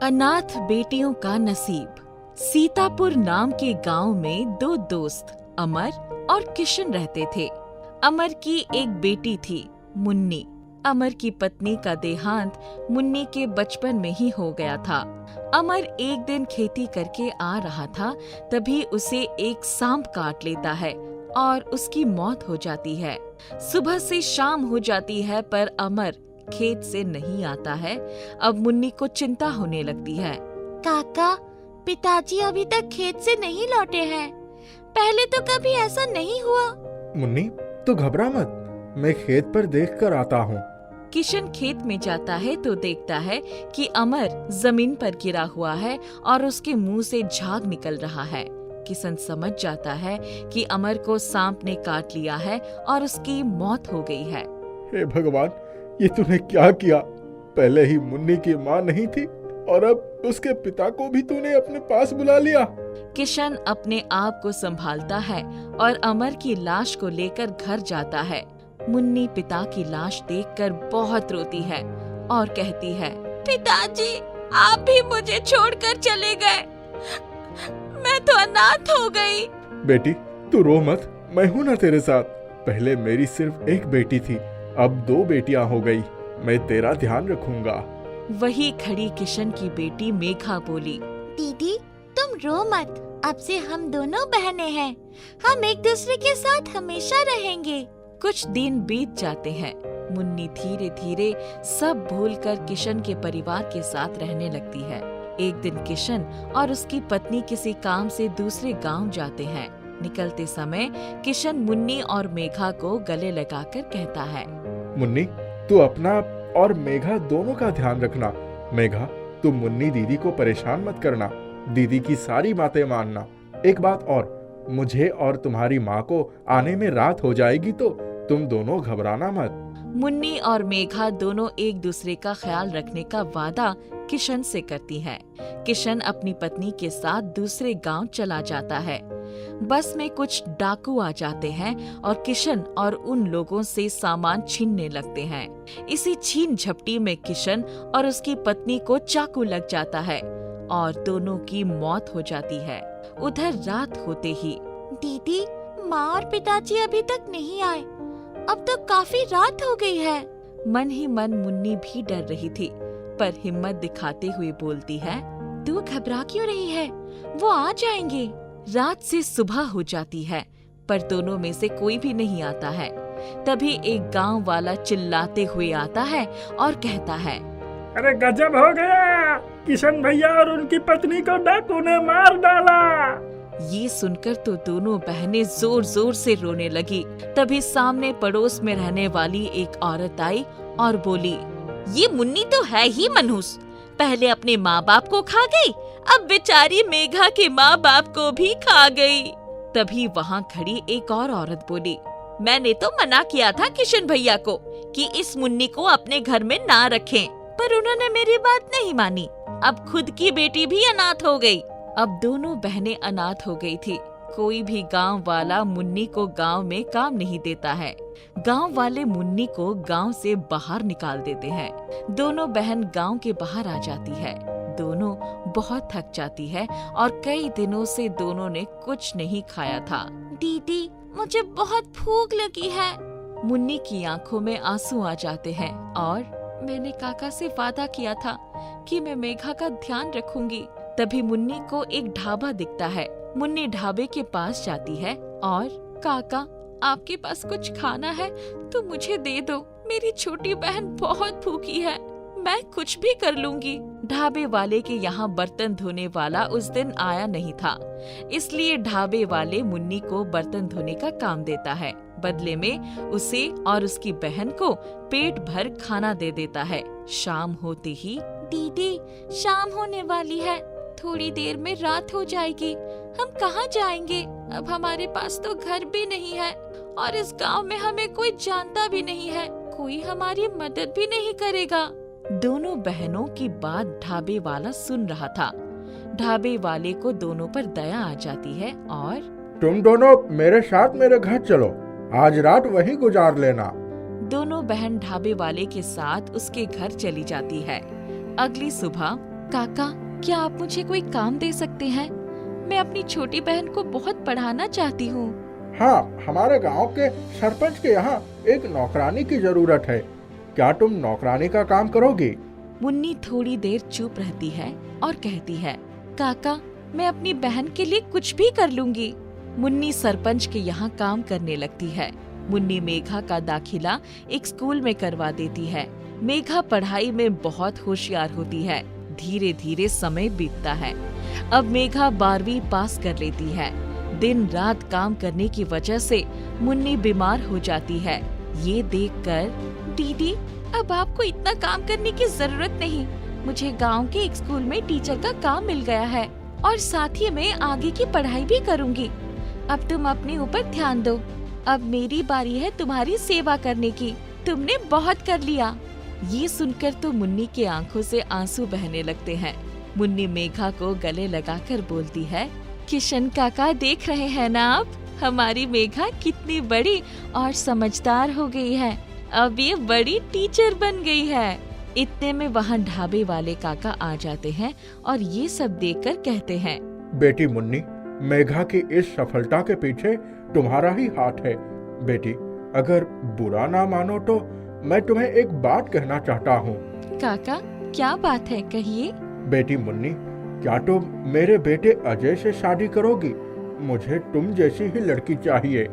अनाथ बेटियों का नसीब। सीतापुर नाम के गांव में दो दोस्त अमर और किशन रहते थे। अमर की एक बेटी थी मुन्नी। अमर की पत्नी का देहांत मुन्नी के बचपन में ही हो गया था। अमर एक दिन खेती करके आ रहा था, तभी उसे एक सांप काट लेता है और उसकी मौत हो जाती है। सुबह से शाम हो जाती है पर अमर खेत से नहीं आता है। अब मुन्नी को चिंता होने लगती है। काका, पिताजी अभी तक खेत से नहीं लौटे हैं। पहले तो कभी ऐसा नहीं हुआ। मुन्नी, तू घबरा मत, मैं खेत पर देख कर आता हूँ। किशन खेत में जाता है तो देखता है कि अमर जमीन पर गिरा हुआ है और उसके मुंह से झाग निकल रहा है। किशन समझ जाता है कि अमर को सांप ने काट लिया है और उसकी मौत हो गई है। हे भगवान, ये तूने क्या किया? पहले ही मुन्नी की माँ नहीं थी और अब उसके पिता को भी तूने अपने पास बुला लिया। किशन अपने आप को संभालता है और अमर की लाश को लेकर घर जाता है। मुन्नी पिता की लाश देखकर बहुत रोती है और कहती है, पिताजी, आप भी मुझे छोड़कर चले गए। मैं तो अनाथ हो गई। बेटी, तू रो मत, मैं हूँ ना तेरे साथ। पहले मेरी सिर्फ एक बेटी थी, अब दो बेटियां हो गई। मैं तेरा ध्यान रखूंगा। वही खड़ी किशन की बेटी मेघा बोली, दीदी, तुम रो मत। अब से हम दोनों बहनें हैं। हम एक दूसरे के साथ हमेशा रहेंगे। कुछ दिन बीत जाते हैं। मुन्नी धीरे धीरे सब भूलकर किशन के परिवार के साथ रहने लगती है। एक दिन किशन और उसकी पत्नी किसी काम से दूसरे गांव जाते हैं। निकलते समय किशन मुन्नी और मेघा को गले लगाकर कहता है, मुन्नी, तू अपना और मेघा दोनों का ध्यान रखना। मेघा, तू मुन्नी दीदी को परेशान मत करना। दीदी की सारी बातें मानना। एक बात और, मुझे और तुम्हारी माँ को आने में रात हो जाएगी तो तुम दोनों घबराना मत। मुन्नी और मेघा दोनों एक दूसरे का ख्याल रखने का वादा किशन से करती हैं। किशन अपनी पत्नी के साथ दूसरे गांव चला जाता है। बस में कुछ डाकू आ जाते हैं और किशन और उन लोगों से सामान छीनने लगते हैं। इसी छीन झपटी में किशन और उसकी पत्नी को चाकू लग जाता है और दोनों की मौत हो जाती है। उधर रात होते ही, दीदी, माँ और पिताजी अभी तक नहीं आए। अब तो काफी रात हो गई है। मन ही मन मुन्नी भी डर रही थी, पर हिम्मत दिखाते हुए बोलती है, तू घबरा क्यों रही है? वो आ जाएंगे। रात से सुबह हो जाती है, पर दोनों में से कोई भी नहीं आता है। तभी एक गांव वाला चिल्लाते हुए आता है और कहता है, अरे गजब हो गया! किशन भैया और उनकी पत्नी को डाकू ने मार डाला। ये सुनकर तो दोनों बहनें जोर जोर से रोने लगी। तभी सामने पड़ोस में रहने वाली एक औरत आई और बोली, ये मुन्नी तो है ही मनहूस। पहले अपने माँ बाप को खा गई, अब बेचारी मेघा के माँ बाप को भी खा गई। तभी वहाँ खड़ी एक और औरत बोली, मैंने तो मना किया था किशन भैया को कि इस मुन्नी को अपने घर में ना रखें, पर उन्होंने मेरी बात नहीं मानी। अब खुद की बेटी भी अनाथ हो गई। अब दोनों बहनें अनाथ हो गई थी। कोई भी गांव वाला मुन्नी को गांव में काम नहीं देता है। गांव वाले मुन्नी को गांव से बाहर निकाल देते हैं। दोनों बहन गांव के बाहर आ जाती है। दोनों बहुत थक जाती है और कई दिनों से दोनों ने कुछ नहीं खाया था। दीदी, मुझे बहुत भूख लगी है। मुन्नी की आंखों में आंसू आ जाते हैं और मैंने काका से वादा किया था कि मैं मेघा का ध्यान रखूंगी। तभी मुन्नी को एक ढाबा दिखता है। मुन्नी ढाबे के पास जाती है और, काका, आपके पास कुछ खाना है तो मुझे दे दो। मेरी छोटी बहन बहुत भूखी है, मैं कुछ भी कर लूंगी। ढाबे वाले के यहाँ बर्तन धोने वाला उस दिन आया नहीं था, इसलिए ढाबे वाले मुन्नी को बर्तन धोने का काम देता है। बदले में उसे और उसकी बहन को पेट भर खाना दे देता है। शाम होते ही, दीदी, शाम होने वाली है। थोड़ी देर में रात हो जाएगी। हम कहाँ जाएंगे? अब हमारे पास तो घर भी नहीं है और इस गांव में हमें कोई जानता भी नहीं है। कोई हमारी मदद भी नहीं करेगा। दोनों बहनों की बात ढाबे वाला सुन रहा था। ढाबे वाले को दोनों पर दया आ जाती है और, तुम दोनों मेरे साथ मेरे घर चलो, आज रात वहीं गुजार लेना। दोनों बहन ढाबे वाले के साथ उसके घर चली जाती है। अगली सुबह काका, क्या आप मुझे कोई काम दे सकते हैं? मैं अपनी छोटी बहन को बहुत पढ़ाना चाहती हूँ। हाँ, हमारे गांव के सरपंच के यहाँ एक नौकरानी की जरूरत है। क्या तुम नौकरानी का काम करोगी? मुन्नी थोड़ी देर चुप रहती है और कहती है, काका, मैं अपनी बहन के लिए कुछ भी कर लूंगी। मुन्नी सरपंच के यहाँ काम करने लगती है। मुन्नी मेघा का दाखिला एक स्कूल में करवा देती है। मेघा पढ़ाई में बहुत होशियार होती है। धीरे धीरे समय बीतता है। अब मेघा 12वीं पास कर लेती है। दिन रात काम करने की वजह से मुन्नी बीमार हो जाती है। ये देखकर, दीदी, अब आपको इतना काम करने की जरूरत नहीं। मुझे गांव के एक स्कूल में टीचर का काम मिल गया है और साथ ही मैं आगे की पढ़ाई भी करूंगी। अब तुम अपने ऊपर ध्यान दो। अब मेरी बारी है तुम्हारी सेवा करने की। तुमने बहुत कर लिया। ये सुनकर तो मुन्नी के आंखों से आंसू बहने लगते हैं। मुन्नी मेघा को गले लगाकर बोलती है, किशन काका, देख रहे हैं ना आप, हमारी मेघा कितनी बड़ी और समझदार हो गई है। अब ये बड़ी टीचर बन गई है। इतने में वहाँ ढाबे वाले काका आ जाते हैं और ये सब देखकर कहते हैं, बेटी मुन्नी, मेघा की इस सफलता के पीछे तुम्हारा ही हाथ है। बेटी, अगर बुरा ना मानो तो मैं तुम्हें एक बात कहना चाहता हूँ। काका, क्या बात है, कहिए। बेटी मुन्नी, क्या तुम मेरे बेटे अजय से शादी करोगी? मुझे तुम जैसी ही लड़की चाहिए।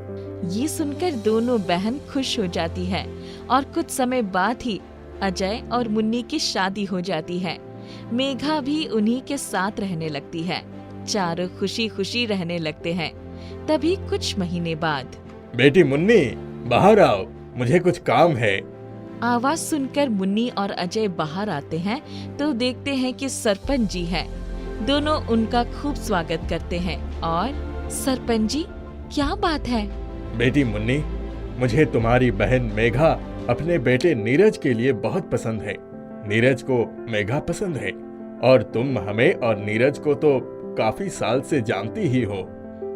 ये सुनकर दोनों बहन खुश हो जाती है और कुछ समय बाद ही अजय और मुन्नी की शादी हो जाती है। मेघा भी उन्हीं के साथ रहने लगती है। चारों खुशी खुशी रहने लगते हैं। तभी कुछ महीने बाद, बेटी मुन्नी, बाहर आओ, मुझे कुछ काम है। आवाज सुनकर मुन्नी और अजय बाहर आते हैं तो देखते हैं कि सरपंच जी हैं। दोनों उनका खूब स्वागत करते हैं और, सरपंच जी, क्या बात है? बेटी मुन्नी, मुझे तुम्हारी बहन मेघा अपने बेटे नीरज के लिए बहुत पसंद है। नीरज को मेघा पसंद है और तुम हमें और नीरज को तो काफी साल से जानती ही हो।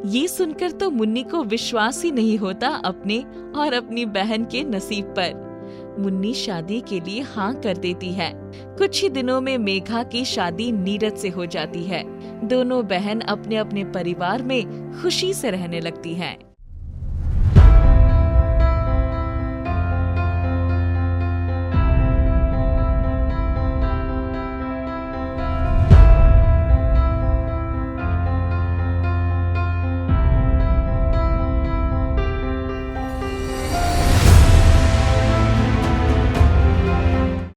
ये सुनकर तो मुन्नी को विश्वास ही नहीं होता अपने और अपनी बहन के नसीब पर। मुन्नी शादी के लिए हाँ कर देती है। कुछ ही दिनों में मेघा की शादी नीरज से हो जाती है। दोनों बहन अपने अपने परिवार में खुशी से रहने लगती हैं।